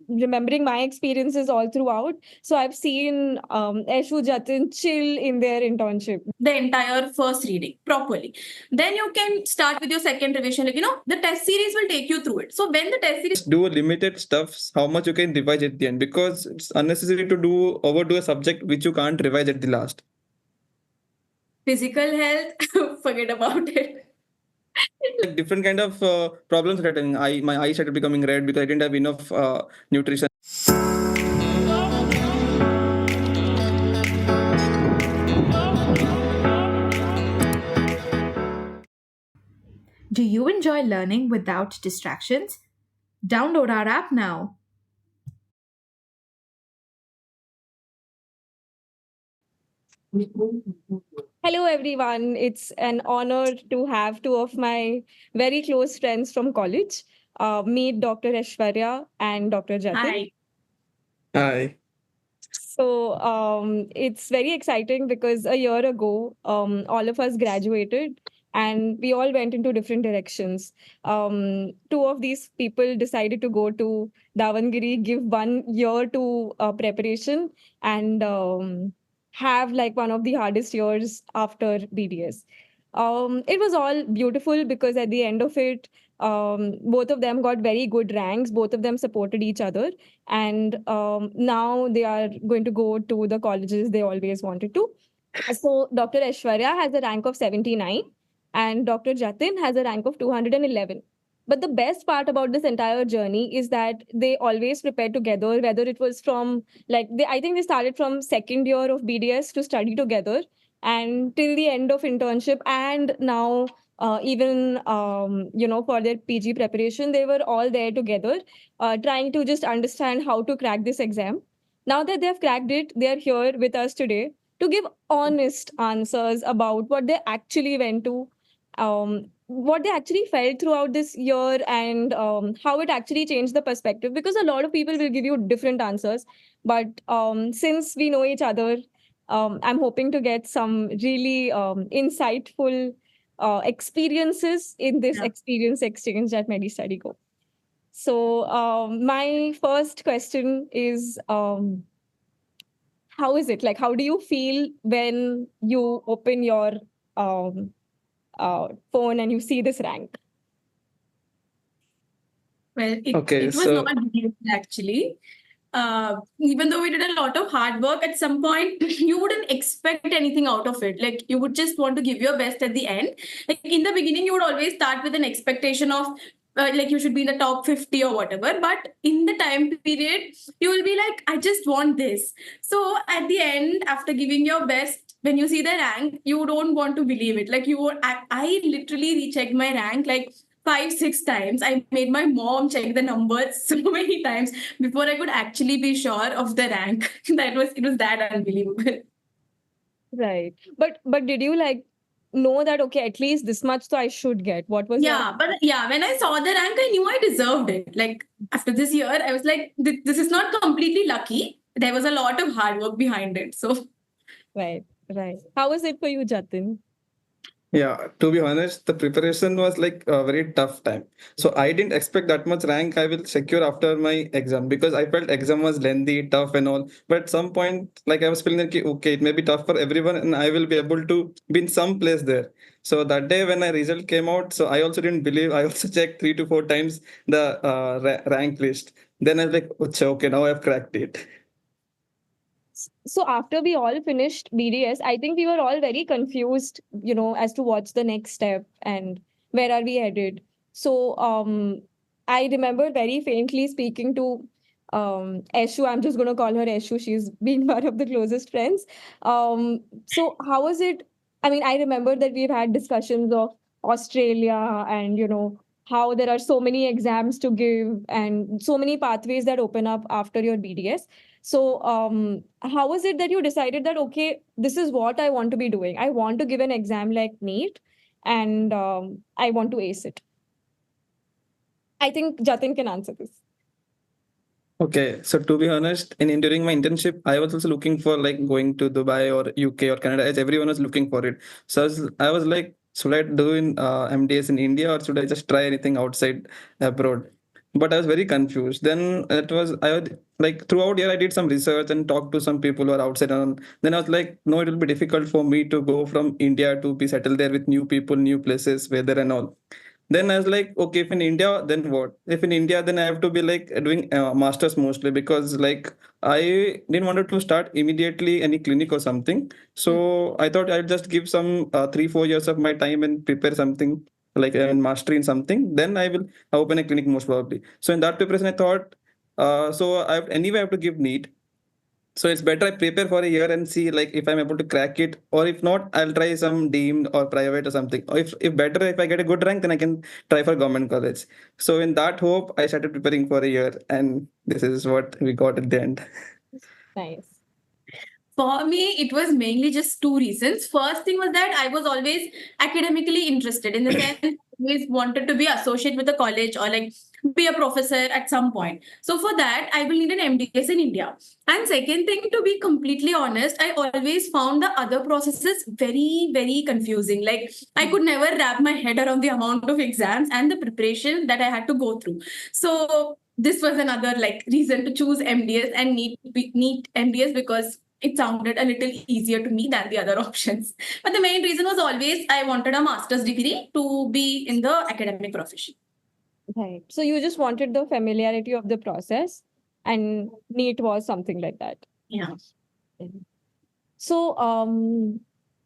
remembering my experiences all throughout. So I've seen Aishu, Jatin chill in their internship. The entire first reading properly. Then you can start with your second revision. Like, the test series will take you through it. So when the test series do limited stuff, how much you can revise at the end, because it's unnecessary to overdo a subject which you can't revise at the last. Physical health, forget about it. Like different kind of problems started. My eyes started becoming red because I didn't have enough nutrition. Do you enjoy learning without distractions? Download our app now. Hello, everyone. It's an honor to have two of my very close friends from college. Meet Dr. Aishwarya and Dr. Jatin. Hi. Hi. So it's very exciting because a year ago, all of us graduated and we all went into different directions. Two of these people decided to go to Davangiri, give 1 year to preparation, and have like one of the hardest years after BDS. It was all beautiful because at the end of it, both of them got very good ranks. Both of them supported each other, and now they are going to go to the colleges they always wanted to. So Dr. Aishwarya has a rank of 79 and Dr. Jatin has a rank of 211. But the best part about this entire journey is that they always prepared together, whether it was from I think they started from second year of BDS to study together and till the end of internship, and now even for their PG preparation, they were all there together, trying to just understand how to crack this exam. Now that they've cracked it, they're here with us today to give honest answers about what they actually went to, what they actually felt throughout this year, and how it actually changed the perspective. Because a lot of people will give you different answers, but since we know each other, I'm hoping to get some really insightful experiences in this experience exchange at MediStudy Go. So my first question is, how is it? Like, how do you feel when you open your phone and you see this rank? Well, it was not easy actually. Even though we did a lot of hard work, at some point you wouldn't expect anything out of it. Like you would just want to give your best at the end. Like in the beginning, you would always start with an expectation of like you should be in the top 50 or whatever. But in the time period, you will be like, I just want this. So at the end, after giving your best, when you see the rank, you don't want to believe it. Like I literally rechecked my rank like 5-6 times. I made my mom check the numbers so many times before I could actually be sure of the rank. It was that unbelievable. Right. But did you know that, okay, at least this much so I should get? What was when I saw the rank, I knew I deserved it. Like after this year, I was like, this is not completely lucky. There was a lot of hard work behind it. So Right. How was it for you, Jatin? Yeah, to be honest, the preparation was like a very tough time. So I didn't expect that much rank I will secure after my exam, because I felt exam was lengthy, tough and all. But at some point, like I was feeling like, okay, it may be tough for everyone and I will be able to be in some place there. So that day when my result came out, so I also didn't believe. I also checked 3 to 4 times the rank list. Then I was like, okay, now I've cracked it. So after we all finished BDS, I think we were all very confused, as to what's the next step and where are we headed. So I remember very faintly speaking to Eshu. I'm just going to call her Eshu. She's been one of the closest friends. So how was it? I mean, I remember that we've had discussions of Australia and, how there are so many exams to give and so many pathways that open up after your BDS. So, how was it that you decided that, okay, this is what I want to be doing? I want to give an exam like NEET and I want to ace it. I think Jatin can answer this. Okay, so to be honest, during my internship, I was also looking for like going to Dubai or UK or Canada, as everyone was looking for it. So I was like, should I do in MDS in India or should I just try anything outside abroad? but I was very confused. Then it was I would like throughout year I did some research and talked to some people who are outside, and then I was like, no, it will be difficult for me to go from India to be settled there with new people, new places, weather and all. Then I was like, okay, if in India, then what? If in India, then I have to be like doing masters mostly, because like I didn't want to start immediately any clinic or something. So I thought I'd just give some 3 4 years of my time and prepare something like mastery in something. Then I will open a clinic most probably. So in that preparation, I thought, so anyway I have to give NEET. So it's better I prepare for a year and see like if I'm able to crack it, or if not, I'll try some deemed or private or something. Or if better, if I get a good rank, then I can try for government college. So in that hope, I started preparing for a year, and this is what we got at the end. Nice. For me, it was mainly just two reasons. First thing was that I was always academically interested, in the sense I always wanted to be associate with a college or like be a professor at some point. So for that, I will need an MDS in India. And second thing, to be completely honest, I always found the other processes very, very confusing. Like I could never wrap my head around the amount of exams and the preparation that I had to go through. So this was another like reason to choose MDS and NEET MDS, because it sounded a little easier to me than the other options. But the main reason was always I wanted a master's degree to be in the academic profession. Right. So you just wanted the familiarity of the process, and NEET was something like that. Yeah. So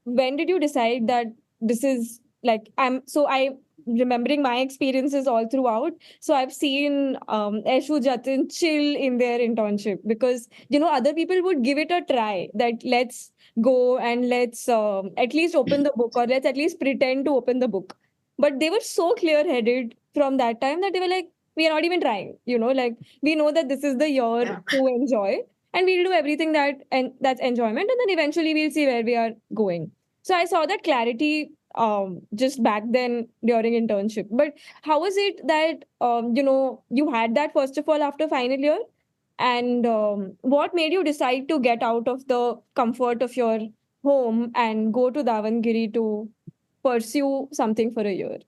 when did you decide that this is like I remembering my experiences all throughout. So I've seen Aishu, Jatin chill in their internship, because other people would give it a try, that let's go and let's at least open the book, or let's at least pretend to open the book. But they were so clear headed from that time that they were like, we are not even trying, like we know that this is the year to enjoy, and we'll do everything that's enjoyment, and then eventually we'll see where we are going. So I saw that clarity just back then during internship. But how was it that you had that first of all after final year, and what made you decide to get out of the comfort of your home and go to Davangere to pursue something for a year?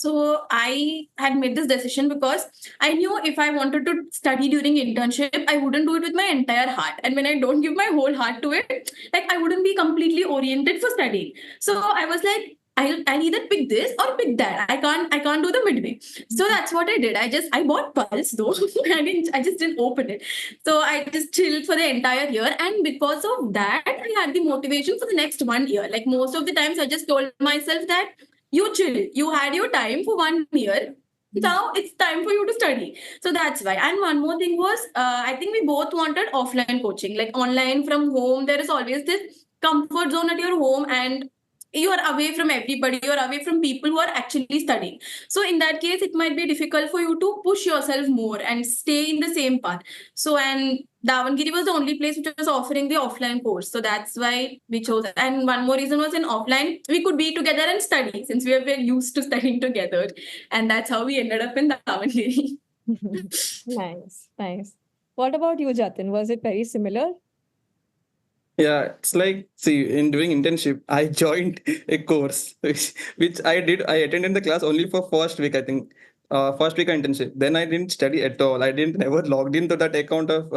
So I had made this decision because I knew if I wanted to study during internship, I wouldn't do it with my entire heart. And when I don't give my whole heart to it, like I wouldn't be completely oriented for studying. So I was like, I'll either pick this or pick that. I can't do the midway. So that's what I did. I bought Pulse though. I just didn't open it. So I just chilled for the entire year. And because of that, I had the motivation for the next 1 year. Like most of the times I just told myself that you chill. You had your time for 1 year. Now it's time for you to study. So that's why. And one more thing was, I think we both wanted offline coaching, like online from home. There is always this comfort zone at your home, and you are away from everybody, you are away from people who are actually studying. So in that case, it might be difficult for you to push yourself more and stay in the same path. So, and Davangere was the only place which was offering the offline course. So that's why we chose. And one more reason was, in offline, we could be together and study, since we were very used to studying together. And that's how we ended up in Davangere. Nice, nice. What about you, Jatin? Was it very similar? Yeah, it's like, see, in doing internship, I joined a course which I did. I attended the class only for first week, I think. First week of internship. Then I didn't study at all. I didn't never logged into that account of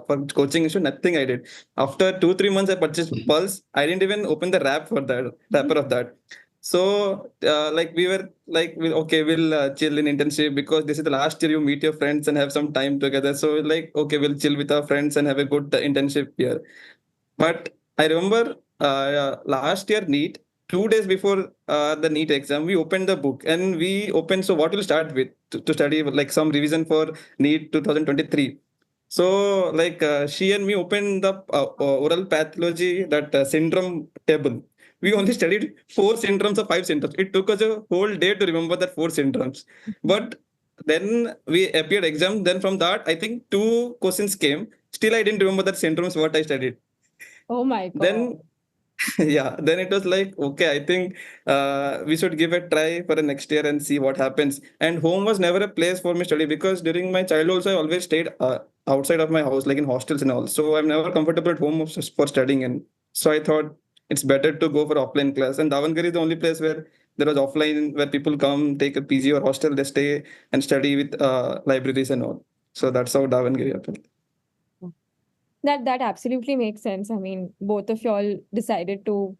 for coaching issue. Nothing I did. After 2 3 months, I purchased Pulse. I didn't even open the wrapper of that. So like we were like, okay, we'll chill in internship because this is the last year you meet your friends and have some time together. So like, okay, we'll chill with our friends and have a good internship year. But I remember last year NEET, 2 days before the NEET exam, we opened the book and we opened. So what we'll start with to study like some revision for NEET 2023. So like she and me opened the oral pathology, that syndrome table. We only studied 4 syndromes or 5 syndromes. It took us a whole day to remember that 4 syndromes. But then we appeared exam. Then from that, I think 2 questions came. Still, I didn't remember that syndromes what I studied. Oh my God. Then yeah, then it was like, okay, I think we should give a try for the next year and see what happens. And home was never a place for me to study, because during my childhood also I always stayed outside of my house, like in hostels and all. So I'm never comfortable at home for studying. And so I thought it's better to go for offline class. And Davangere is the only place where there was offline where people come, take a PG or hostel, they stay and study with libraries and all. So that's how Davangere happened. That absolutely makes sense. I mean, both of y'all decided to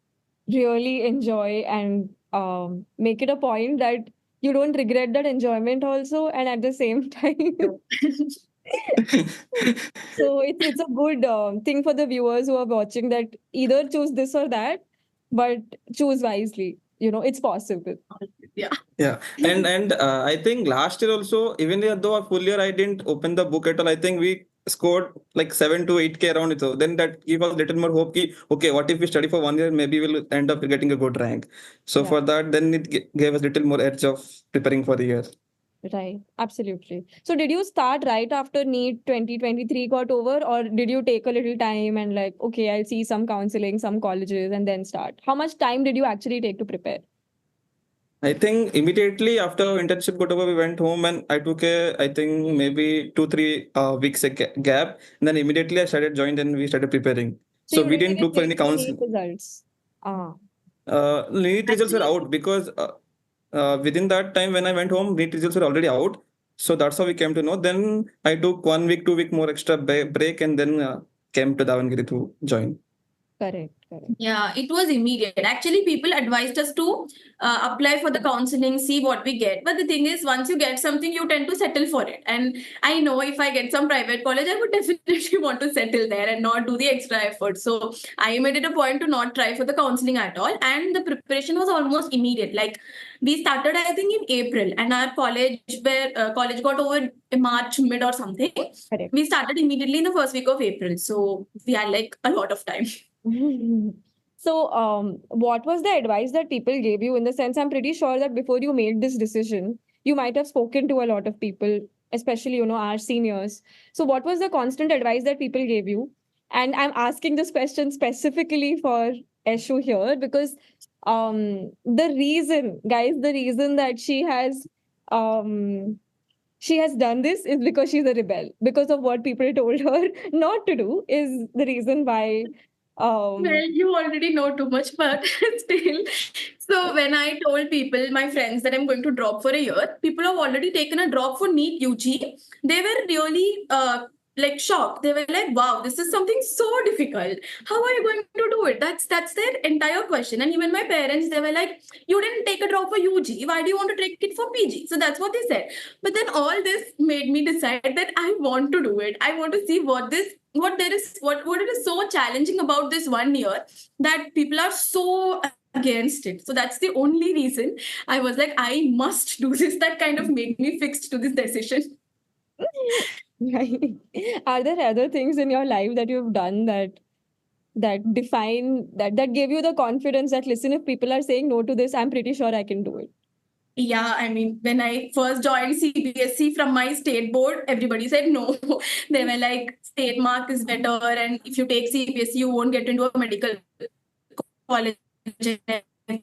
really enjoy and make it a point that you don't regret that enjoyment also, and at the same time. So it's a good thing for the viewers who are watching, that either choose this or that, but choose wisely. It's possible. Yeah. Yeah, and I think last year also, even though a full year I didn't open the book at all, I think we scored like 7 to 8K around it. So then that gave us little more hope. Ki, okay, what if we study for 1 year? Maybe we'll end up getting a good rank. So Yeah. for that, then it gave us little more edge of preparing for the year. Right, absolutely. So did you start right after NEET 2023 got over, or did you take a little time and like, okay, I'll see some counseling, some colleges, and then start? How much time did you actually take to prepare? I think immediately after internship got over, we went home and I took I think maybe 2-3 weeks gap. And then immediately I started joined and we started preparing. So you we didn't didn't even look for wait any for NEET counseling. results. NEET results were Actually, out because within that time when I went home, NEET results were already out. So that's how we came to know. Then I took 1 week, 2 week more extra break and then came to Davangere to join. Correct. yeah, it was immediate. Actually, people advised us to apply for the counseling, see what we get. But the thing is, once you get something, you tend to settle for it. And I know if I get some private college, I would definitely want to settle there and not do the extra effort. So I made it a point to not try for the counseling at all. And the preparation was almost immediate. Like we started, I think, in April, and our college got over in March mid or something. Correct. We started immediately in the first week of April. So we had like a lot of time. So, what was the advice that people gave you? In the sense, I'm pretty sure that before you made this decision, you might have spoken to a lot of people, especially, our seniors. So, what was the constant advice that people gave you? And I'm asking this question specifically for Eshu here because the reason that she has done this is because she's a rebel. Because of what people told her not to do is the reason why. Well, you already know too much, but still. So when I told people, my friends, that I'm going to drop for a year, people have already taken a drop for NEET UG. They were really like shocked. They were like, "Wow, this is something so difficult. How are you going to do it?" That's their entire question. And even my parents, they were like, "You didn't take a drop for UG. Why do you want to take it for PG?" So that's what they said. But then all this made me decide that I want to do it. I want to see what it is so challenging about this 1 year that people are so against it. So that's the only reason I was like, I must do this. That kind of made me fixed to this decision. Right. Are there other things in your life that you've done that gave you the confidence that, listen, if people are saying no to this, I'm pretty sure I can do it? Yeah, I mean, when I first joined CBSE from my state board, everybody said no. They were like, state mark is better, and if you take CBSE, you won't get into a medical college and everything.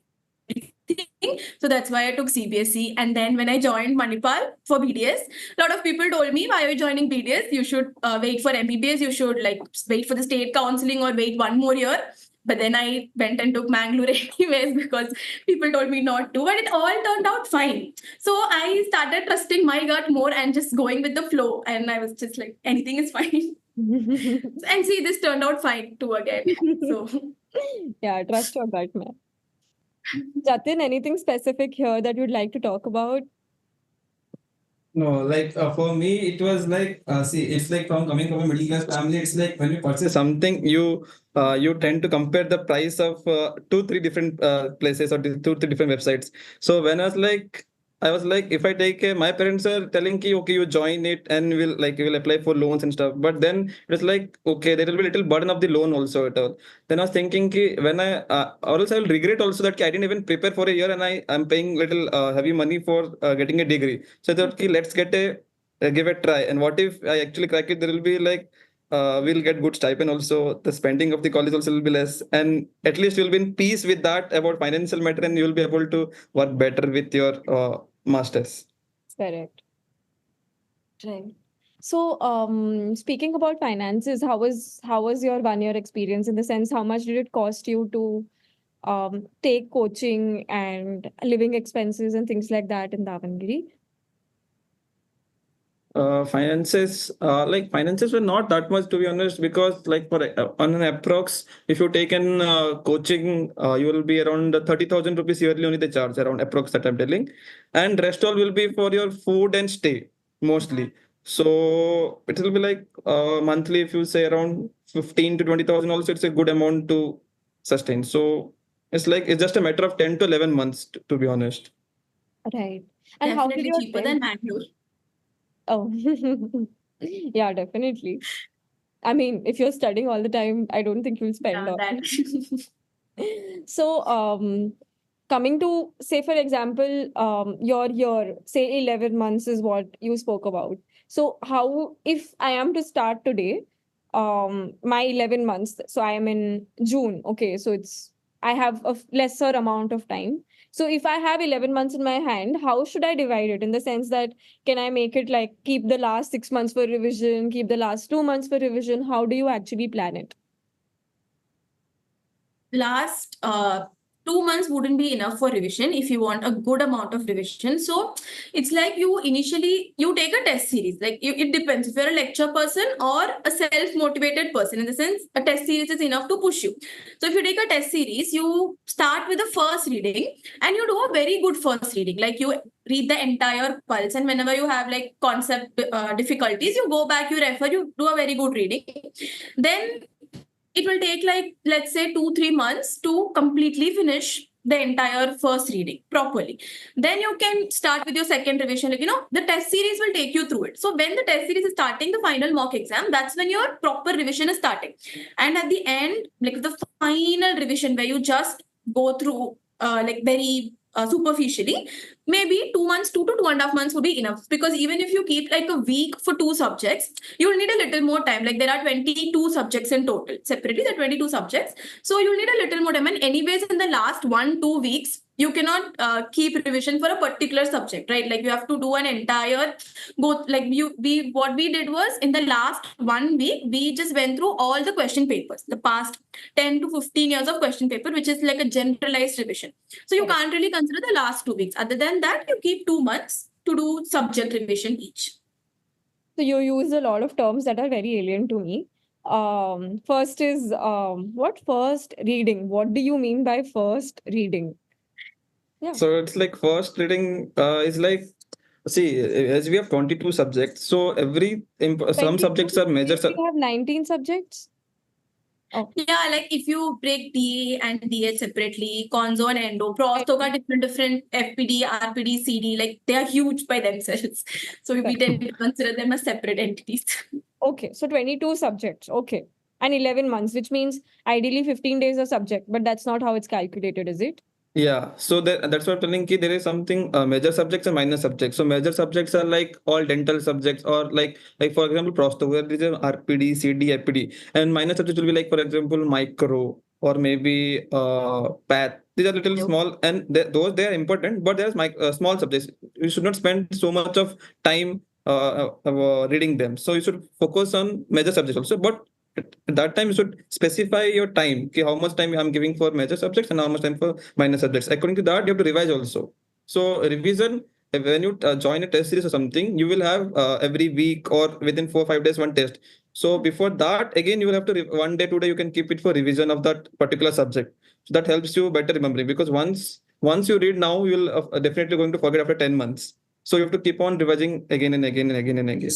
So that's why I took CBSE. And then when I joined Manipal for BDS, a lot of people told me, why are you joining BDS? You should wait for MBBS. You should like wait for the state counseling or wait 1 more year. But then I went and took Mangalore anyways because people told me not to, and it all turned out fine. So I started trusting my gut more and just going with the flow. And I was just like, anything is fine. And see, this turned out fine too again. So yeah, trust your gut, man. Jatin, anything specific here that you'd like to talk about? No, like for me, it was like see, it's like from coming from a middle class family. It's like when you purchase something, you tend to compare the price of 2-3 different places or 2-3 different websites. So when I was like, if I take my parents are telling ki okay, you join it and you will apply for loans and stuff. But then it was like okay, there will be little burden of the loan also at all. Then I was thinking ki when or else I will regret also that ki I didn't even prepare for a year and I'm paying little heavy money for getting a degree. So I thought ki let's give a try. And what if I actually crack it? There will be we'll get good stipend also. The spending of the college also will be less, and at least you'll be in peace with that about financial matter, and you'll be able to work better with your masters. Correct. Right. So, speaking about finances, how was your 1 year experience, in the sense how much did it cost you to take coaching and living expenses and things like that in Davangere? Finances were not that much, to be honest, because like for on an approx, if you take an coaching, you will be around 30,000 rupees yearly only they charge around approx that I'm telling, and rest all will be for your food and stay mostly. So it will be like monthly, if you say around 15 to 20,000 also, it's a good amount to sustain. So it's just a matter of 10 to 11 months, to be honest. Right. And how did Definitely your cheaper than Bangalore. Oh, yeah, definitely. I mean, if you're studying all the time, I don't think you'll spend Yeah, on. that. So, coming to, say, for example, your year, say 11 months is what you spoke about. So, how, if I am to start today, my 11 months, so I am in June, okay, so I have a lesser amount of time. So, if I have 11 months in my hand, how should I divide it in the sense that can I make it like keep the last 6 months for revision, keep the last 2 months for revision? How do you actually plan it? Last 2 months wouldn't be enough for revision if you want a good amount of revision. So it's like you take a test series. Like it depends if you're a lecture person or a self-motivated person. In the sense, a test series is enough to push you. So if you take a test series, you start with the first reading and you do a very good first reading. Like you read the entire pulse, and whenever you have like concept difficulties, you go back, you refer, you do a very good reading. Then it will take like, let's say, 2-3 months to completely finish the entire first reading properly. Then you can start with your second revision. Like, the test series will take you through it. So when the test series is starting, the final mock exam, that's when your proper revision is starting. And at the end, like the final revision where you just go through like very superficially, maybe 2 months, 2 to 2.5 months would be enough. Because even if you keep like a week for 2 subjects, you'll need a little more time. Like there are 22 subjects in total. Separately, there are 22 subjects. So you'll need a little more time. And anyways, in the last 1-2 weeks, you cannot keep revision for a particular subject, right? Like you have to do an entire go. Like what we did was in the last 1 week, we just went through all the question papers, the past 10 to 15 years of question paper, which is like a generalized revision. So you can't really consider the last 2 weeks. Other than that, you keep 2 months to do subject revision each. So you use a lot of terms that are very alien to me. First is what first reading? What do you mean by first reading? Yeah. So it's like first reading is like, see, as we have 22 subjects, so some subjects are major. We have 19 subjects. Oh. Yeah, like if you break DA and DH separately, conso and endo, prosto got different FPD, RPD, CD, like they are huge by themselves. So we tend to consider them as separate entities. Okay, so 22 subjects. Okay. And 11 months, which means ideally 15 days a subject, but that's not how it's calculated, is it? Yeah, so that's what I'm telling you. There is something major subjects and minor subjects. So major subjects are like all dental subjects, or like for example, prosto, where there is a RPD, CD, FPD, and minor subjects will be like, for example, micro or maybe path. These are little small, and those they are important, but there's small subjects. You should not spend so much of time reading them. So you should focus on major subjects also, but at that time you should specify your time, okay, how much time I'm giving for major subjects and how much time for minor subjects. According to that, you have to revise also. So revision, when you join a test series or something, you will have every week or within 4 or 5 days one test. So before that, again, you will have to one day, 2 day you can keep it for revision of that particular subject. So that helps you better remembering, because once you read now, you will definitely going to forget after 10 months. So you have to keep on revising again and again and again and again.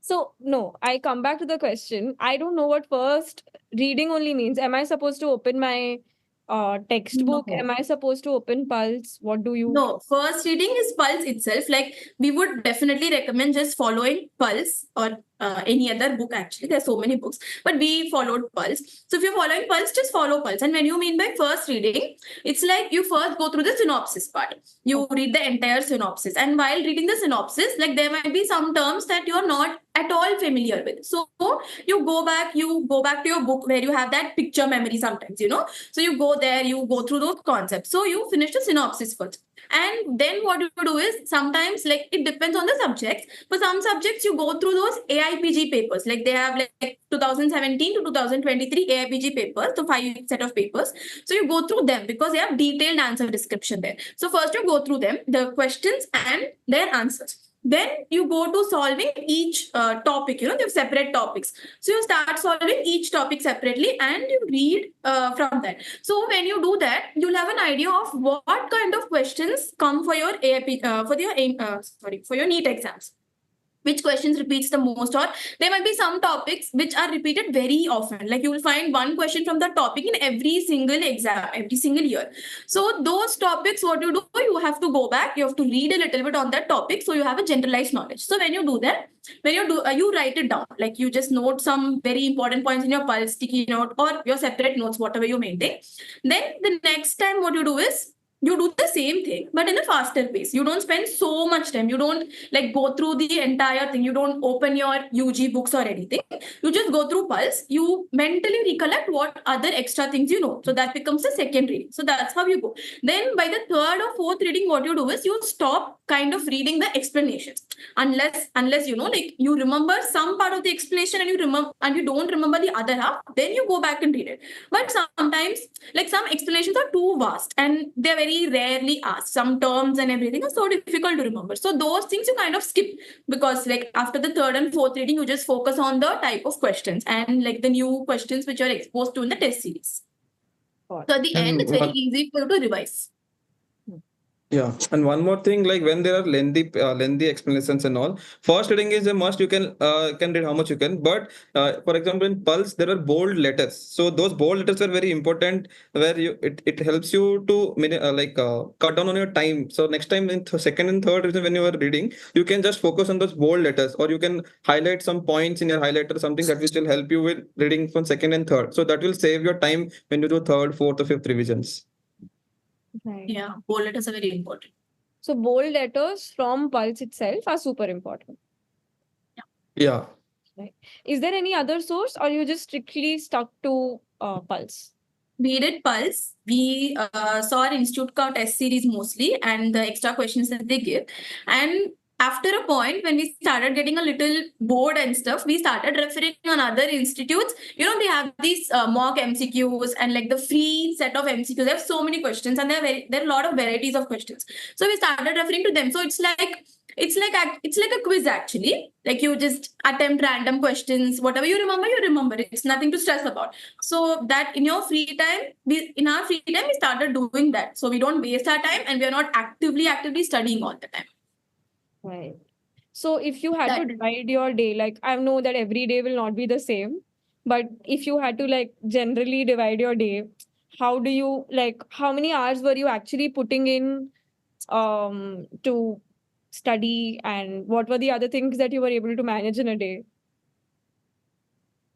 So, no, I come back to the question. I don't know what first reading only means. Am I supposed to open my textbook? No. Am I supposed to open Pulse? What do you? No, first reading is Pulse itself. Like we would definitely recommend just following Pulse or any other book. Actually, there's so many books, but we followed Pulse. So if you're following Pulse, just follow Pulse. And when you mean by first reading, it's like you first go through the synopsis part. You read the entire synopsis, and while reading the synopsis, like there might be some terms that you're not at all familiar with. So you go back to your book where you have that picture memory sometimes, So you go there, you go through those concepts. So you finish the synopsis first. And then what you do is sometimes, like, it depends on the subjects. For some subjects, you go through those AIPG papers. Like they have like 2017 to 2023 AIPG papers, the 5 set of papers. So you go through them because they have detailed answer description there. So first you go through them, the questions and their answers. Then you go to solving each topic, they have separate topics. So you start solving each topic separately and you read from that. So when you do that, you'll have an idea of what kind of questions come for your AIP, for your NEET exams. Which questions repeats the most, or there might be some topics which are repeated very often. Like you will find one question from the topic in every single exam, every single year. So those topics, what you do, you have to go back, you have to read a little bit on that topic, so you have a generalized knowledge. So when you do that, you write it down. Like you just note some very important points in your pulse sticky note or your separate notes, whatever you maintain. Then the next time what you do is you do the same thing but in a faster pace. You don't spend so much time, you don't like go through the entire thing, you don't open your UG books or anything, you just go through pulse, you mentally recollect what other extra things so that becomes the second reading. So that's how you go. Then by the third or fourth reading, what you do is you stop kind of reading the explanations unless like you remember some part of the explanation and you don't remember the other half, then you go back and read it. But sometimes like some explanations are too vast and they're very rarely asked. Some terms and everything are so difficult to remember. So those things you kind of skip because like after the third and fourth reading, you just focus on the type of questions and like the new questions which you're exposed to in the test series. So at the end, it's very easy for you to revise. Yeah, and one more thing, like when there are lengthy explanations and all, first reading is a must. You can read how much you can. But for example, in Pulse there are bold letters, so those bold letters are very important. Where it helps you to cut down on your time. So next time in second and third revision when you are reading, you can just focus on those bold letters, or you can highlight some points in your highlighter, something that will still help you with reading from second and third. So that will save your time when you do third, fourth, or fifth revisions. Right. Yeah, bold letters are very important. So bold letters from Pulse itself are super important. Yeah. Right. Is there any other source, or you just strictly stuck to Pulse? We did Pulse. We saw our institute count test series mostly and the extra questions that they give. And after a point when we started getting a little bored and stuff, we started referring on other institutes. They have these mock MCQs and like the free set of MCQs. They have so many questions and there are a lot of varieties of questions. So we started referring to them. So it's like a quiz actually. Like you just attempt random questions, whatever you remember. It's nothing to stress about. So that in our free time, we started doing that. So we don't waste our time and we are not actively studying all the time. Right. So if you had to divide your day, like I know that every day will not be the same, but if you had to like generally divide your day, how do you how many hours were you actually putting in to study, and what were the other things that you were able to manage in a day?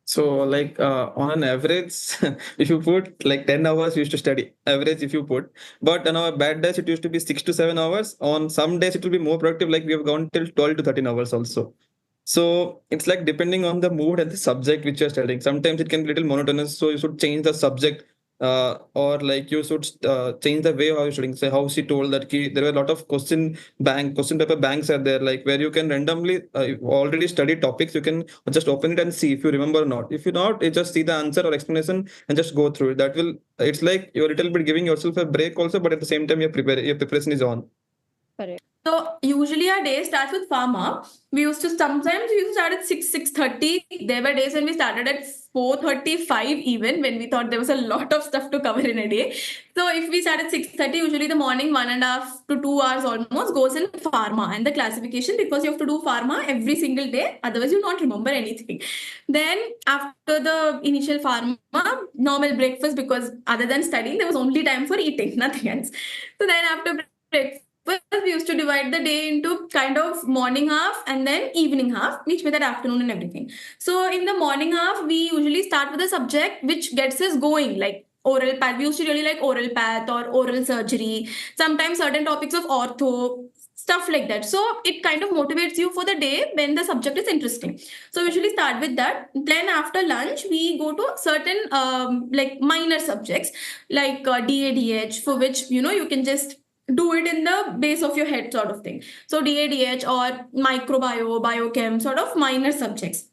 So on an average, if you put like 10 hours, you used to study. Average if you put. But on our bad days, it used to be 6 to 7 hours. On some days, it will be more productive. Like we have gone till 12 to 13 hours also. So it's like depending on the mood and the subject which you're studying. Sometimes it can be a little monotonous. So you should change the subject or like you should change the way how you're studying. Say how she told that there were a lot of question paper banks are there, like where you can randomly already study topics, you can just open it and see if you remember or not. If you not, you just see the answer or explanation and just go through it. That will, it's like you're a little bit giving yourself a break also, but at the same time your preparation is on. Correct. So usually our day starts with pharma. We used to start at 6:30. There were days when we started at 4:35 even, when we thought there was a lot of stuff to cover in a day. So if we start at 6:30, usually the morning 1.5 to 2 hours almost goes in pharma and the classification, because you have to do pharma every single day. Otherwise you don't remember anything. Then after the initial pharma, normal breakfast, because other than studying, there was only time for eating, nothing else. So then after breakfast, we used to divide the day into kind of morning half and then evening half, which with that afternoon and everything. So in the morning half, we usually start with a subject which gets us going, like oral path. We used to really like oral path or oral surgery. Sometimes certain topics of ortho, stuff like that. So it kind of motivates you for the day when the subject is interesting. So usually start with that. Then after lunch, we go to certain like minor subjects like DADH, for which you can just do it in the base of your head sort of thing. So DADH or microbio, biochem, sort of minor subjects,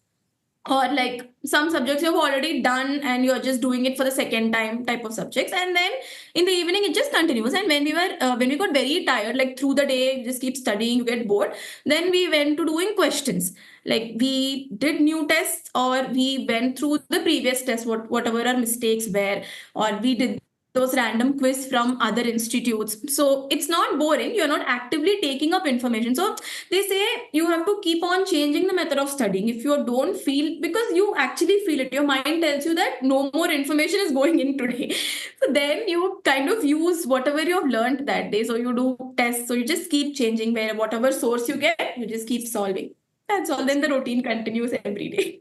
or like some subjects you've already done and you're just doing it for the second time type of subjects. And then in the evening it just continues. And when we got very tired, like through the day you just keep studying, you get bored, then we went to doing questions. Like we did new tests, or we went through the previous test, whatever our mistakes were, or we did those random quiz from other institutes. So it's not boring, you're not actively taking up information. So they say you have to keep on changing the method of studying. If you don't feel, because you actually feel it, your mind tells you that no more information is going in today. So then you kind of use whatever you have learned that day. So you do tests, so you just keep changing, where whatever source you get, you just keep solving. That's all. Then the routine continues every day.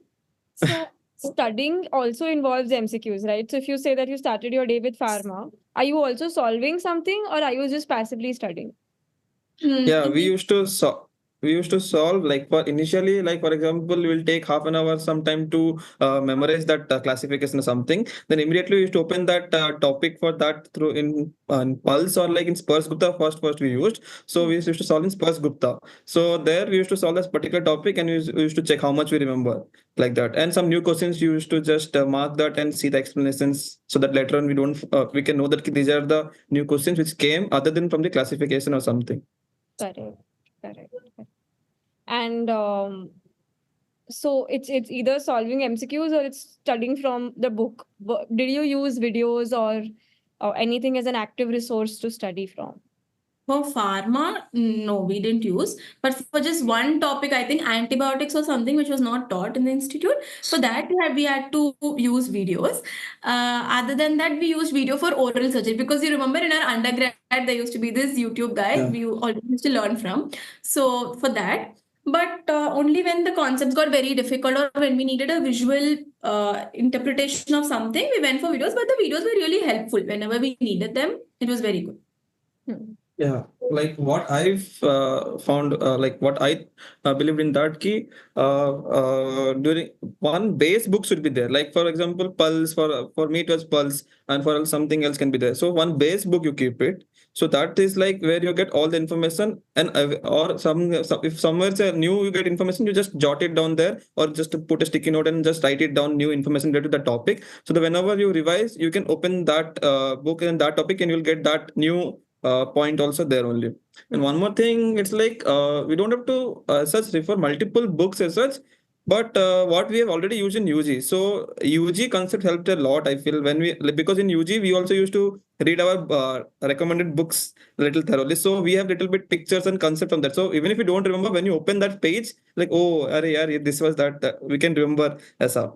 So studying also involves MCQs, right? So if you say that you started your day with pharma, are you also solving something, or are you just passively studying? Yeah, we used to solve, like for initially, like for example, we'll take half an hour sometime to memorize that classification or something. Then immediately we used to open that topic for that through in Pulse, or like in Spurs Gupta first we used. So we used to solve in Spurs Gupta. So there we used to solve this particular topic, and we used to check how much we remember, like that. And some new questions you used to just mark that and see the explanations, so that later on we can know that these are the new questions which came other than from the classification or something. Correct, correct. And so it's either solving MCQs or it's studying from the book. Did you use videos or anything as an active resource to study from? For pharma, no, we didn't use. But for just one topic, I think antibiotics or something which was not taught in the institute, for that we had to use videos. Other than that, we used video for oral surgery, because you remember in our undergrad there used to be this YouTube guy. Yeah. We always used to learn from. So for that. But only when the concepts got very difficult, or when we needed a visual interpretation of something, we went for videos. But the videos were really helpful whenever we needed them. It was very good. Yeah, like what I've found, like what I believed in that key, during one base book should be there. Like for example, Pulse, for me it was Pulse, and for something else can be there. So one base book you keep it. So that is like where you get all the information, and or if somewhere's a new you get information, you just jot it down there, or just put a sticky note and just write it down, new information related to the topic. So that whenever you revise, you can open that book and that topic, and you'll get that new point also there only. And one more thing, it's like we don't have to such refer multiple books as such, but what we have already used in UG. So UG concept helped a lot, I feel, when we, like, because in UG we also used to read our recommended books a little thoroughly. So we have little bit pictures and concept on that. So even if you don't remember, when you open that page, like, oh, this was that, we can remember as a.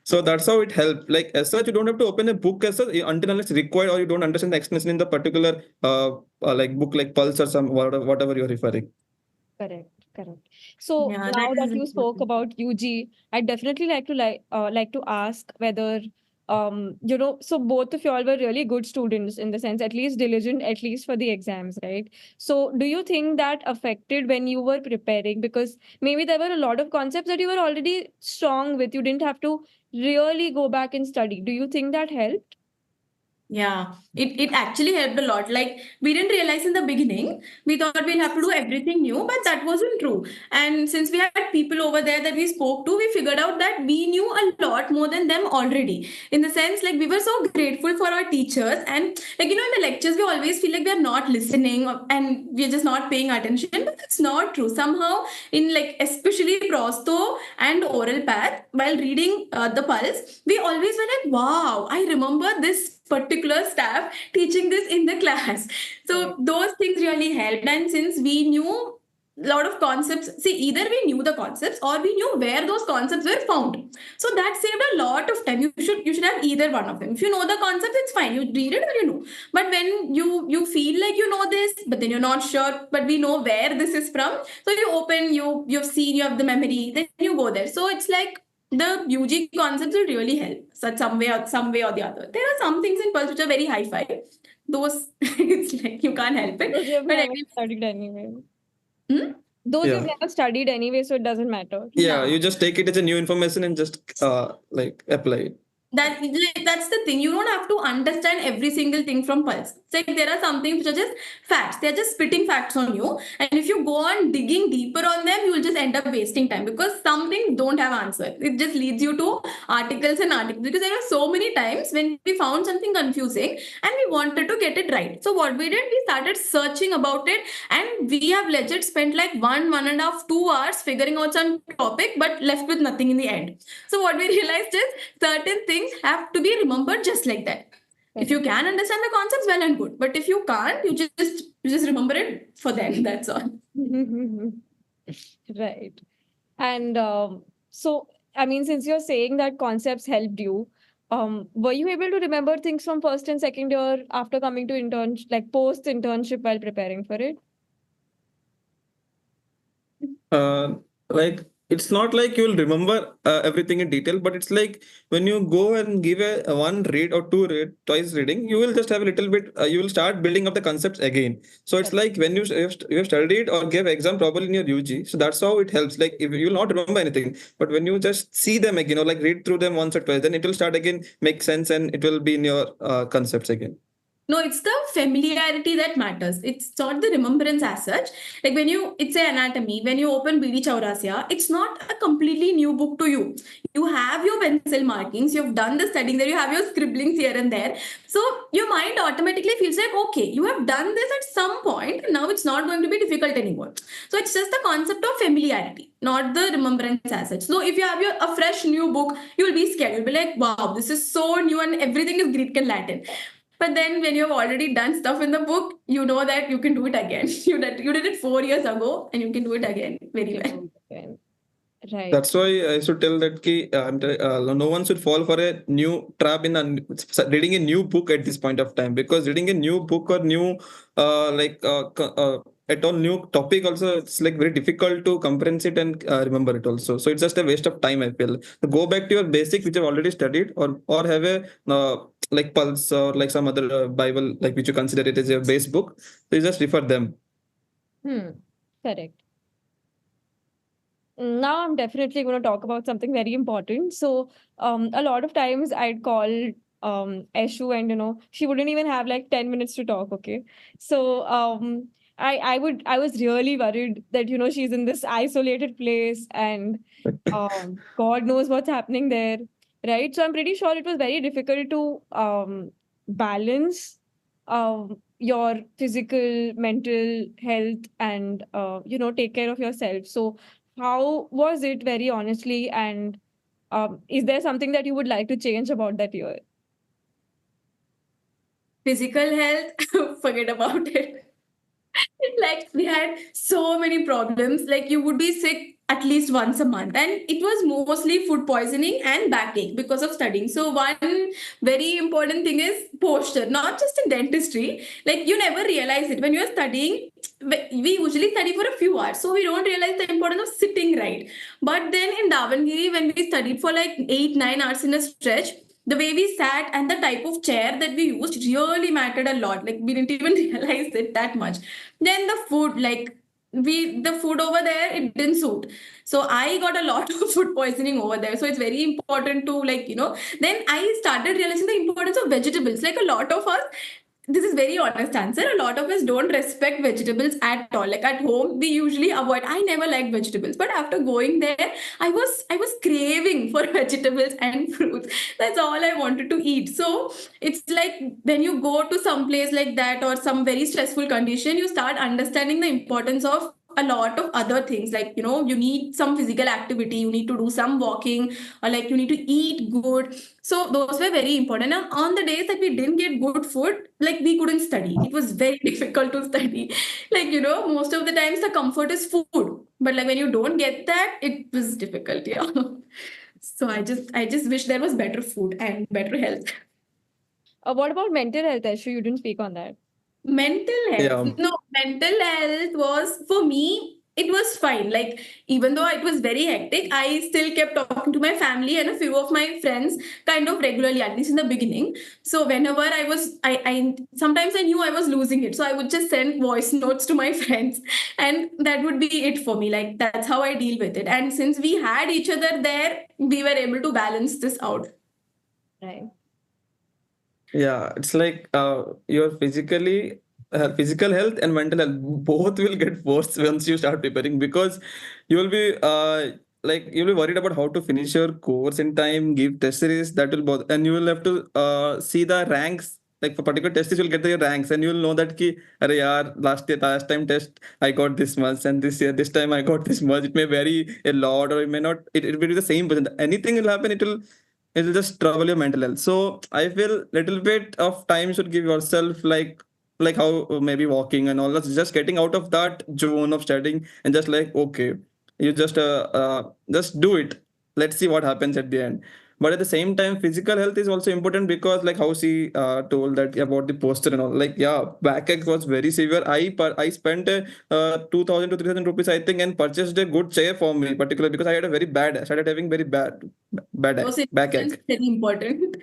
So that's how it helps. Like as such, you don't have to open a book as such until unless required, or you don't understand the explanation in the particular like book, like Pulse or some whatever you're referring. Correct, correct. So Yeah, now that that is you spoke important. about UG, I'd definitely like to ask whether so both of y'all were really good students, in the sense, at least diligent, at least for the exams, right? So do you think that affected when you were preparing? Because maybe there were a lot of concepts that you were already strong with. You didn't have to really go back and study. Do you think that helped? Yeah, it actually helped a lot. Like we didn't realize in the beginning, we thought we'll have to do everything new, but that wasn't true. And since we had people over there that we spoke to, we figured out that we knew a lot more than them already. In the sense, like we were so grateful for our teachers, and like in the lectures, we always feel like we are not listening, and we're just not paying attention. But that's not true. Somehow, in like especially prosto and oral path, while reading the pulse, we always were like, wow, I remember this particular staff teaching this in the class. So those things really helped. And since we knew a lot of concepts, see, either we knew the concepts or we knew where those concepts were found. So that saved a lot of time. You should have either one of them. If you know the concept, it's fine. You read it or you know. But when you feel like you know this, but then you're not sure, but we know where this is from. So you open, you've seen, you have the memory, then you go there. So it's like the UG concepts will really help some way or the other. There are some things in Pulse which are very high-fi. Those it's like you can't help it. Because you But haven't anyway, studied anyway. Those you've Yeah. never studied anyway, so it doesn't matter. Yeah, Yeah. you just take it as a new information and just like apply it. That's the thing. You don't have to understand every single thing from pulse. It's like there are some things which are just facts. They're just spitting facts on you. And if you go on digging deeper on them, you will just end up wasting time because some things don't have answer. It just leads you to articles and articles. Because there are so many times when we found something confusing and we wanted to get it right. So what we did, we started searching about it, and we have legit spent like 1.5, 2 hours figuring out some topic, but left with nothing in the end. So what we realized is certain things have to be remembered just like that. If you can understand the concepts, well and good. But if you can't, you just remember it for them. That's all. Right. And so, I mean, since you're saying that concepts helped you, were you able to remember things from first and second year after coming to like post internship while preparing for it? uh, like it's not like you'll remember everything in detail, but it's like when you go and give a one read or two read twice reading, you will just have a little bit, you will start building up the concepts again. So it's like when you have studied or gave exam properly in your UG, so that's how it helps. Like if you'll not remember anything, but when you just see them again or like read through them once or twice, then it will start again make sense and it will be in your concepts again. No, it's the familiarity that matters. It's not the remembrance as such. Like when it's a anatomy, when you open BD Chaurasya, it's not a completely new book to you. You have your pencil markings, you've done the studying there, you have your scribblings here and there. So your mind automatically feels like, okay, you have done this at some point, and now it's not going to be difficult anymore. So it's just the concept of familiarity, not the remembrance as such. So if you have a fresh new book, you'll be scared. You'll be like, wow, this is so new and everything is Greek and Latin. But then when you've already done stuff in the book, you know that you can do it again. You did it 4 years ago and you can do it again very well. Right. That's why I should tell that no one should fall for a new trap in reading a new book at this point of time, because reading a new book or new at all new topic also, it's like very difficult to comprehend it and remember it also. So it's just a waste of time, I feel. So go back to your basics which you've already studied, or have a like Pulse or like some other Bible like which you consider it as your base book. So you just refer them. Correct. Now I'm definitely going to talk about something very important. So, a lot of times I'd call Eshu, and she wouldn't even have like 10 minutes to talk. Okay, so I was really worried that she's in this isolated place, and God knows what's happening there, right? So I'm pretty sure it was very difficult to balance your physical, mental health, and take care of yourself. So how was it, very honestly? And is there something that you would like to change about that year? Physical health, forget about it. Like we had so many problems. Like you would be sick at least once a month, and it was mostly food poisoning and backache because of studying. So one very important thing is posture, not just in dentistry. Like you never realize it when you're studying. We usually study for a few hours, so we don't realize the importance of sitting right. But then in Davangiri, when we studied for like 8, 9 hours in a stretch, the way we sat and the type of chair that we used really mattered a lot. Like we didn't even realize it that much. Then the food, like the food over there, it didn't suit. So I got a lot of food poisoning over there. So it's very important to then I started realizing the importance of vegetables. Like a lot of us, this is very honest answer, a lot of us don't respect vegetables at all. Like at home we usually avoid. I never liked vegetables, but after going there, I was craving for vegetables and fruits. That's all I wanted to eat. So it's like when you go to some place like that or some very stressful condition, you start understanding the importance of a lot of other things. Like you need some physical activity, you need to do some walking, or like you need to eat good. So those were very important. And on the days that we didn't get good food, like we couldn't study. It was very difficult to study. Like, most of the times the comfort is food. But like when you don't get that, it was difficult. Yeah. So I just wish there was better food and better health. What about mental health issue? You didn't speak on that. Mental health. Yeah. No, mental health was for me, it was fine. Like, even though it was very hectic, I still kept talking to my family and a few of my friends kind of regularly, at least in the beginning. So whenever I sometimes I knew I was losing it. So I would just send voice notes to my friends, and that would be it for me. Like, that's how I deal with it. And since we had each other there, we were able to balance this out. Right. Yeah, it's like your physical health and mental health both will get worse once you start preparing, because you will be you'll be worried about how to finish your course in time, give test series that will bother, and you will have to see the ranks. Like for particular test you'll get the ranks, and you will know that ki, Arey yaar, last time test I got this much, and this year this time I got this much. It may vary a lot, or it may not. It will be the same percent. Anything will happen. It'll just trouble your mental health. So I feel little bit of time should give yourself, like how maybe walking and all that, just getting out of that zone of studying, and just like, okay, you just do it. Let's see what happens at the end. But at the same time, physical health is also important, because like how she told that about the posture and all. Like, yeah, backache was very severe. I spent 2,000 to 3,000 rupees, I think, and purchased a good chair for me, particularly because I started having very Those backache. is very important.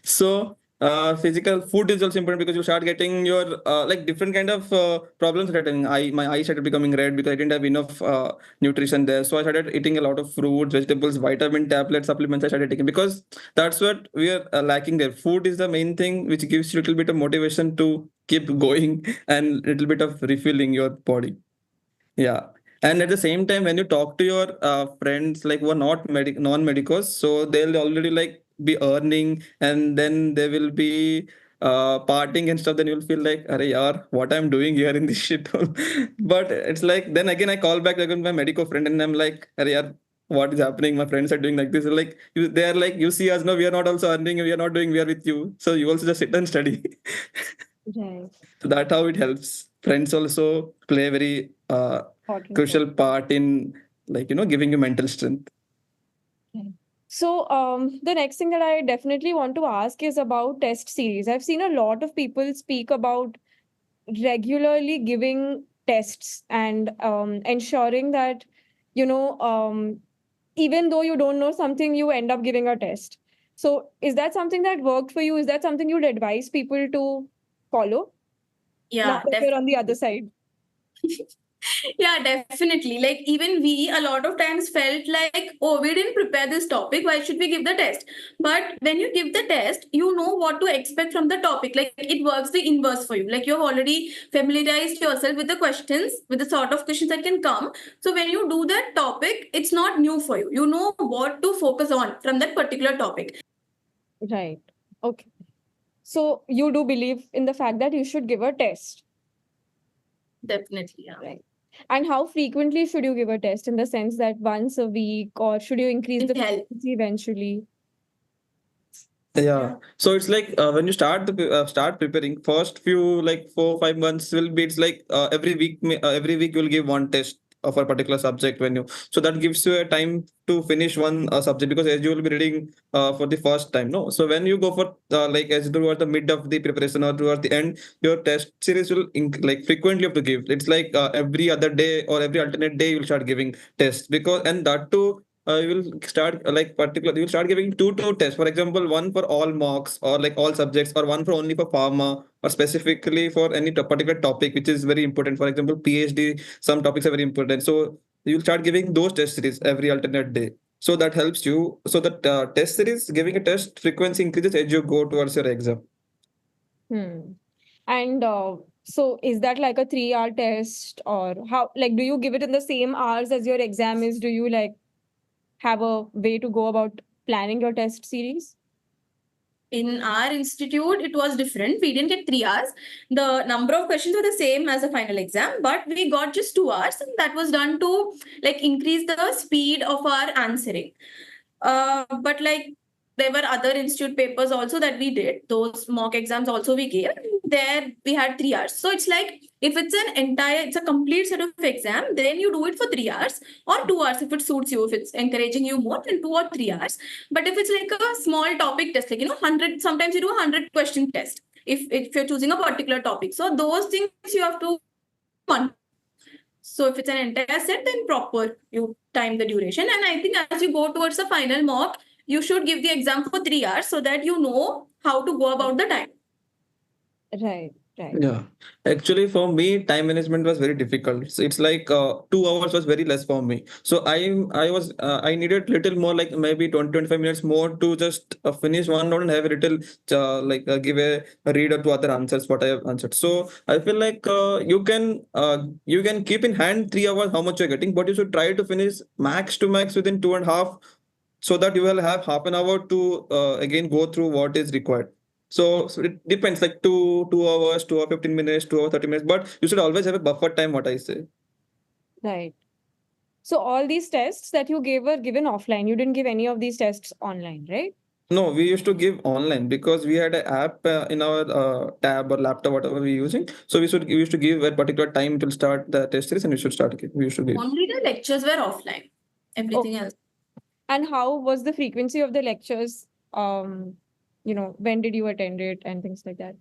So physical food is also important, because you start getting your like different kind of problems starting. My eyes started becoming red because I didn't have enough nutrition there. So I started eating a lot of fruits, vegetables, vitamin tablets, supplements I started taking, because that's what we are lacking there. Food is the main thing which gives you a little bit of motivation to keep going and little bit of refilling your body. Yeah. And at the same time, when you talk to your friends, like who are not non-medicos, so they'll already like be earning, and then they will be partying and stuff. Then you'll feel like, Arey yaar, what I'm doing here in this shit hole. But it's like, then again, I call back again my medico friend, and I'm like, Arey yaar, what is happening? My friends are doing like this. Like, they're like, you see us, no, we are not also earning, we are not doing, we are with you. So you also just sit and study. Right. So that's how it helps. Friends also play a very Important crucial role. part in, like, giving you mental strength. Right. So, the next thing that I definitely want to ask is about test series. I've seen a lot of people speak about regularly giving tests and ensuring that, you know, even though you don't know something, you end up giving a test. So, is that something that worked for you? Is that something you'd advise people to follow now Yeah, that you're on the other definitely. side? Yeah, definitely. Like, even we a lot of times felt like, oh, we didn't prepare this topic. Why should we give the test? But when you give the test, you know what to expect from the topic. Like, it works the inverse for you. Like, you've already familiarized yourself with the questions, with the sort of questions that can come. So when you do that topic, it's not new for you. You know what to focus on from that particular topic. Right. Okay. So, you do believe in the fact that you should give a test. Definitely, yeah. Right. And how frequently should you give a test, in the sense that once a week, or should you increase It the helps. frequency eventually? Yeah. So it's like when you start preparing, first few like 4 5 months will be, it's like every week you'll give one test of a particular subject, when you, so that gives you a time to finish one subject, because as you will be reading for the first time, no. So when you go for like as towards the mid of the preparation or towards the end, your test series will like frequently have to give. It's like every other day or every alternate day you'll start giving tests, because and that too you will start you will start giving two tests. For example, one for all marks or like all subjects, or one for only for pharma, or specifically for any particular topic which is very important. For example, PhD, some topics are very important. So you'll start giving those test series every alternate day. So that helps you. So that test series, giving a test frequency increases as you go towards your exam. Hmm. And so, is that like a 3 hour test, or how? Like, do you give it in the same hours as your exam is? Do you like have a way to go about planning your test series? In our institute, it was different. We didn't get 3 hours. The number of questions were the same as the final exam, but we got just 2 hours, and that was done to like increase the speed of our answering. But like, there were other institute papers also that we did. Those mock exams also we gave. There we had 3 hours. So it's like, if it's a complete set of exam, then you do it for 3 hours or 2 hours if it suits you. If it's encouraging you more, then 2 or 3 hours. But if it's like a small topic test, like 100, sometimes you do 100 question test if you're choosing a particular topic. So those things you have to one. So if it's an entire set, then proper you time the duration. And I think as you go towards the final mock, you should give the exam for 3 hours so that you know how to go about the time. Right. Yeah, actually, for me, time management was very difficult. So it's like 2 hours was very less for me. So I needed little more, like maybe 20-25 minutes more to just finish one note and have a little give a read or two other answers what I have answered. So I feel like you can keep in hand 3 hours how much you're getting, but you should try to finish max to max within 2.5, so that you will have half an hour to again go through what is required. So it depends, like 2 hours, 2 hour 15 minutes, 2 hour 30 minutes, but you should always have a buffer time, what I say. Right. So all these tests that you gave were given offline. You didn't give any of these tests online, right? No, we used to give online because we had an app in our tab or laptop, whatever we're using. So we used to give at particular time to start the test series, and we should start again. We used to give. Only the lectures were offline. Everything else. And how was the frequency of the lectures? When did you attend it and things like that?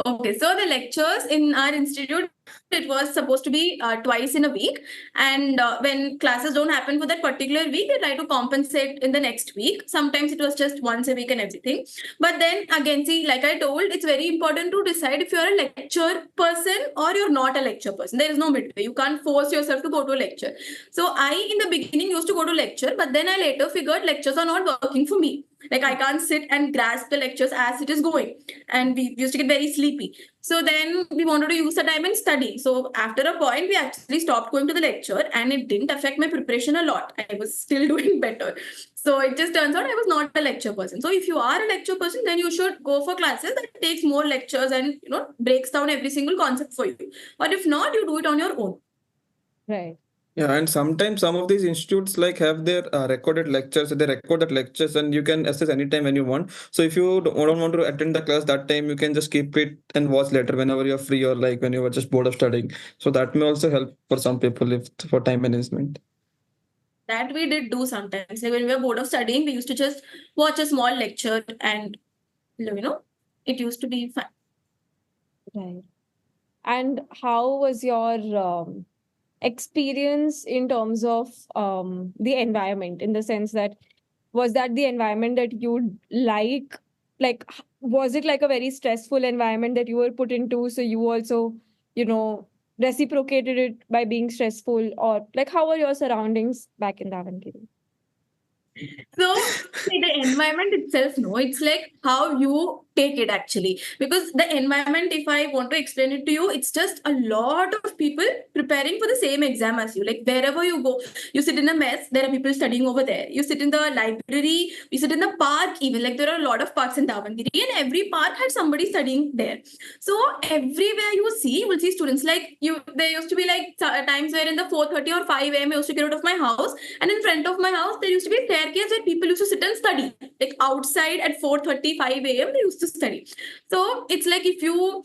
Okay, so the lectures in our institute, it was supposed to be twice in a week. And when classes don't happen for that particular week, they try to compensate in the next week. Sometimes it was just once a week and everything. But then again, see, like I told, it's very important to decide if you're a lecture person or you're not a lecture person. There is no midway. You can't force yourself to go to a lecture. So I, in the beginning, used to go to lecture, but then I later figured lectures are not working for me. Like I can't sit and grasp the lectures as it is going. And we used to get very sleepy. So then we wanted to use the time and study. So after a point, we actually stopped going to the lecture, and it didn't affect my preparation a lot. I was still doing better. So it just turns out I was not a lecture person. So if you are a lecture person, then you should go for classes that takes more lectures and breaks down every single concept for you. But if not, you do it on your own. Right. Yeah, and sometimes some of these institutes like have their recorded lectures. They record that lectures, and you can access anytime when you want. So if you don't want to attend the class that time, you can just keep it and watch later whenever you're free, or like when you are just bored of studying. So that may also help for some people if for time management. That we did do sometimes. Like when we were bored of studying, we used to just watch a small lecture, and it used to be fun. Right. And how was your experience in terms of the environment, in the sense that was that the environment that you'd like was it like a very stressful environment that you were put into, so you also reciprocated it by being stressful, or like how were your surroundings back in Davangere? So the environment itself, no, it's like how you take it actually. Because the environment, if I want to explain it to you, it's just a lot of people preparing for the same exam as you. Like wherever you go, you sit in a mess, there are people studying over there. You sit in the library, you sit in the park, even like there are a lot of parks in Davangere, and every park had somebody studying there. So everywhere you will see students. Like there used to be like times where in the 4:30 or 5 a.m. I used to get out of my house, and in front of my house there used to be a staircase where people used to sit and study. Like outside at 4:30, 5 a.m. they used to study. So it's like if you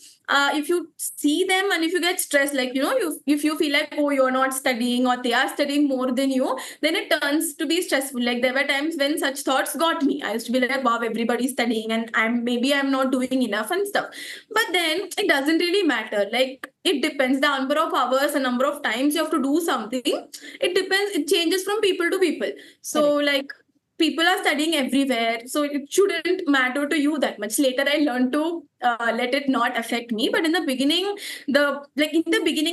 see them and if you get stressed, like if you feel like, oh, you're not studying or they are studying more than you, then it turns to be stressful. Like there were times when such thoughts got me. I used to be like, wow, everybody's studying and I'm not doing enough and stuff. But then it doesn't really matter. Like it depends the number of hours, the number of times you have to do something. It depends. It changes from people to people. So like people are studying everywhere, so it shouldn't matter to you that much. Later I learned to let it not affect me, but in the beginning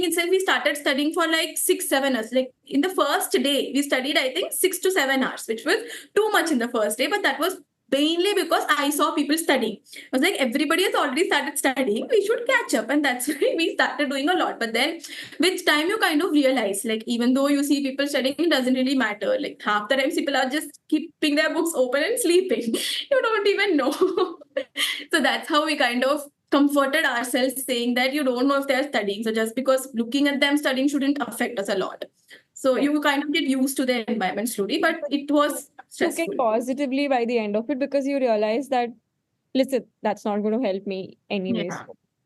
itself we started studying for like 6-7 hours. Like in the first day we studied I think 6 to 7 hours, which was too much in the first day, but that was mainly because I saw people studying. I was like, everybody has already started studying, we should catch up, and that's why we started doing a lot. But then with time you kind of realize, like even though you see people studying, it doesn't really matter. Like half the times people are just keeping their books open and sleeping. You don't even know. So that's how we kind of comforted ourselves, saying that you don't know if they're studying, so just because looking at them studying shouldn't affect us a lot. So you kind of get used to the environment slowly, but it was stressful. Took it positively by the end of it, because you realize that, listen, that's not going to help me anyways. Yeah.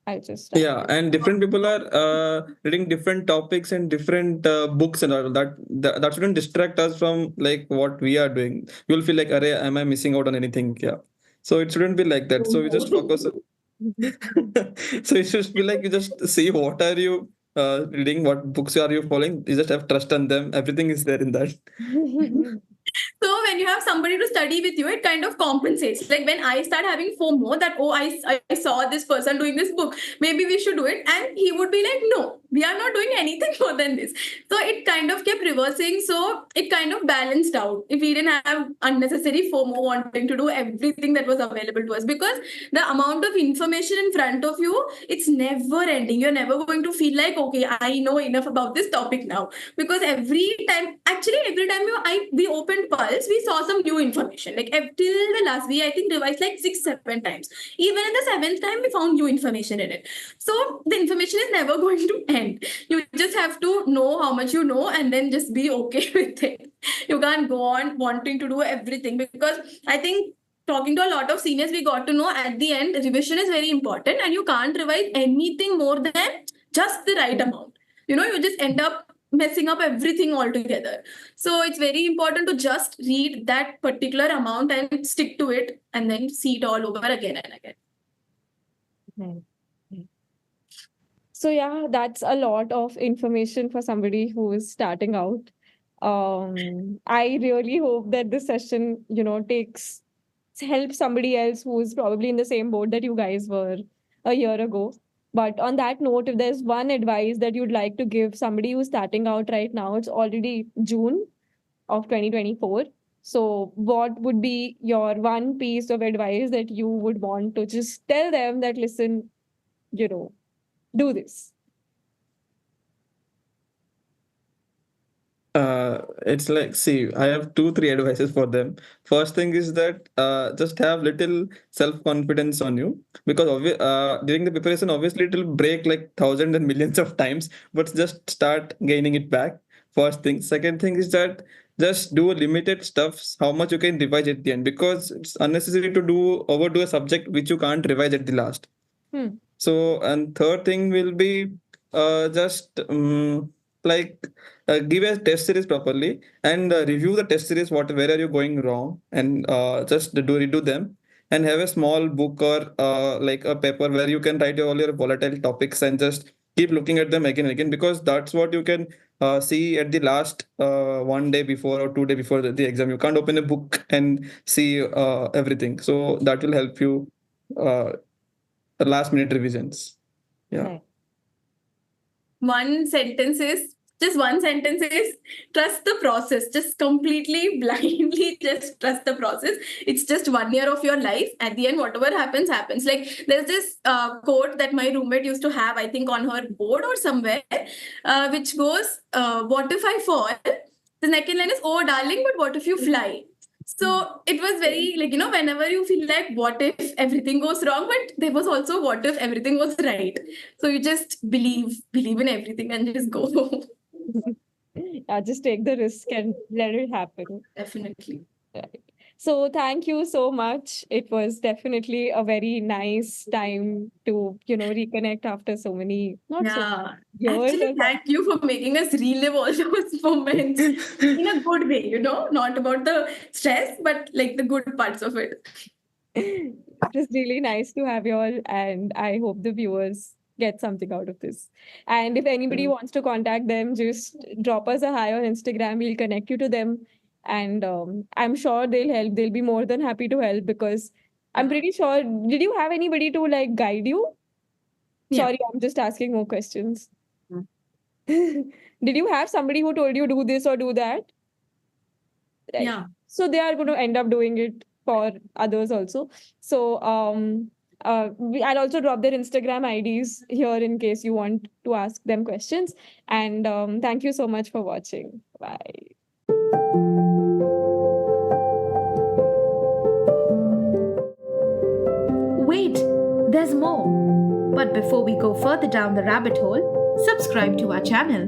I'll just And different people are reading different topics and different books and all that shouldn't distract us from like what we are doing. You'll feel like, Arey, am I missing out on anything? Yeah. So it shouldn't be like that. So we just focus. So it should be like you just see what are you reading, what books are you following. You just have trust on them. Everything is there in that. So when you have somebody to study with you, it kind of compensates. Like when I start having FOMO that, oh, I saw this person doing this book, maybe we should do it. And he would be like, no, we are not doing anything more than this. So it kind of kept reversing. So it kind of balanced out. If we didn't have unnecessary FOMO wanting to do everything that was available to us, because the amount of information in front of you, it's never ending. You're never going to feel like, okay, I know enough about this topic now. Because every time we opened Pulse, we saw some new information. Like till the last, we I think revised like 6-7 times. Even in the 7th time, we found new information in it. So the information is never going to end. You just have to know how much you know and then just be okay with it. You can't go on wanting to do everything, because I think talking to a lot of seniors, we got to know at the end revision is very important and you can't revise anything more than just the right amount. You just end up messing up everything altogether. So it's very important to just read that particular amount and stick to it and then see it all over again and again. Right. So yeah, that's a lot of information for somebody who is starting out. I really hope that this session, helps somebody else who is probably in the same boat that you guys were a year ago. But on that note, if there's one advice that you'd like to give somebody who's starting out right now, it's already June of 2024. So what would be your one piece of advice that you would want to just tell them that, listen, do this? It's like, see, I have 2-3 advices for them. First thing is that just have little self-confidence on you, because during the preparation, obviously it will break like thousands and millions of times, but just start gaining it back. First thing. Second thing is that just do limited stuff, how much you can revise at the end, because it's unnecessary to overdo a subject which you can't revise at the last. So, and third thing will be just like give a test series properly and review the test series, where are you going wrong, and just redo them, and have a small book or like a paper where you can write all your volatile topics and just keep looking at them again and again, because that's what you can see at the last one day before or 2 day before the exam. You can't open a book and see everything, so that will help you last minute revisions. Yeah. Right. One sentence is trust the process. Just completely blindly just trust the process. It's just 1 year of your life. At the end, whatever happens, happens. Like there's this quote that my roommate used to have, I think on her board or somewhere, which goes, what if I fall? The second line is, oh darling, but what if you fly? So it was very like, whenever you feel like, what if everything goes wrong? But there was also, what if everything was right? So you just believe in everything and just go. Just take the risk and let it happen. Definitely. Right. So thank you so much. It was definitely a very nice time to, reconnect after so many, not so years. Actually, thank you for making us relive all those moments in a good way, not about the stress, but like the good parts of it. It was really nice to have you all, and I hope the viewers get something out of this. And if anybody wants to contact them, just drop us a hi on Instagram. We'll connect you to them. And I'm sure they'll help. They'll be more than happy to help, because I'm pretty sure. Did you have anybody to like guide you? Yeah. Sorry, I'm just asking more questions. Did you have somebody who told you do this or do that? Right. Yeah. So they are going to end up doing it for others also. So I'll also drop their Instagram IDs here in case you want to ask them questions. And thank you so much for watching. Bye. Wait, there's more. But before we go further down the rabbit hole, subscribe to our channel.